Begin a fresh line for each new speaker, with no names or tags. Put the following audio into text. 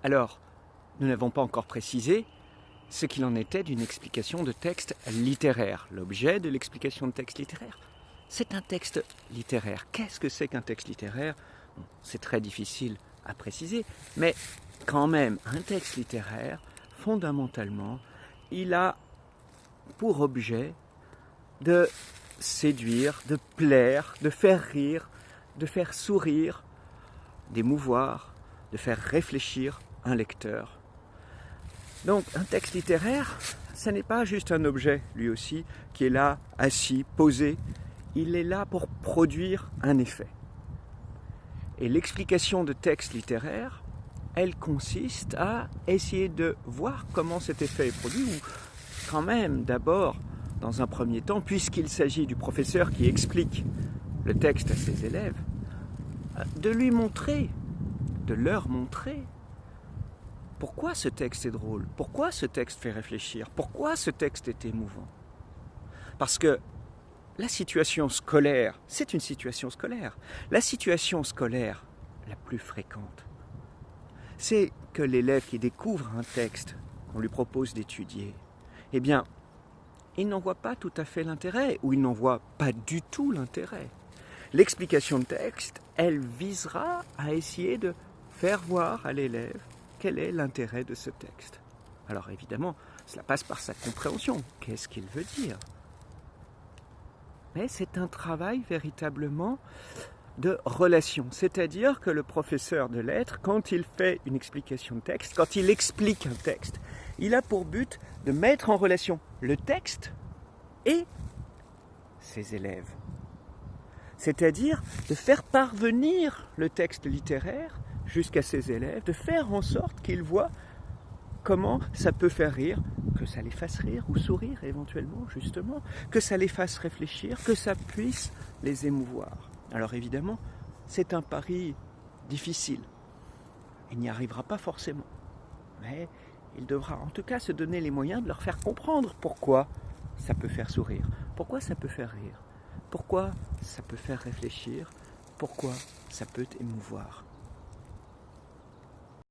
Alors, nous n'avons pas encore précisé ce qu'il en était d'une explication de texte littéraire. L'objet de l'explication de texte littéraire, c'est un texte littéraire. Qu'est-ce que c'est qu'un texte littéraire? Bon, c'est très difficile à préciser, mais quand même, un texte littéraire, fondamentalement, il a pour objet de séduire, de plaire, de faire rire, de faire sourire, d'émouvoir, de faire réfléchir un lecteur. Donc un texte littéraire, ce n'est pas juste un objet, lui aussi, qui est là, assis, posé. Il est là pour produire un effet. Et l'explication de texte littéraire, elle consiste à essayer de voir comment cet effet est produit, ou quand même d'abord, dans un premier temps, puisqu'il s'agit du professeur qui explique le texte à ses élèves, de lui montrer, de leur montrer pourquoi ce texte est drôle, pourquoi ce texte fait réfléchir, pourquoi ce texte est émouvant. Parce que la situation scolaire, c'est une situation scolaire. La situation scolaire la plus fréquente, c'est que l'élève qui découvre un texte qu'on lui propose d'étudier, eh bien, il n'en voit pas tout à fait l'intérêt, ou il n'en voit pas du tout l'intérêt. L'explication de texte, elle visera à essayer de faire voir à l'élève quel est l'intérêt de ce texte. Alors évidemment, cela passe par sa compréhension. Qu'est-ce qu'il veut dire? Mais c'est un travail véritablement de relation. C'est-à-dire que le professeur de lettres, quand il fait une explication de texte, quand il explique un texte, il a pour but de mettre en relation le texte et ses élèves. C'est-à-dire de faire parvenir le texte littéraire jusqu'à ses élèves, de faire en sorte qu'ils voient comment ça peut faire rire, que ça les fasse rire ou sourire éventuellement, justement, que ça les fasse réfléchir, que ça puisse les émouvoir. Alors évidemment, c'est un pari difficile. Il n'y arrivera pas forcément. Mais il devra en tout cas se donner les moyens de leur faire comprendre pourquoi ça peut faire sourire, pourquoi ça peut faire rire, pourquoi ça peut faire réfléchir, pourquoi ça peut émouvoir.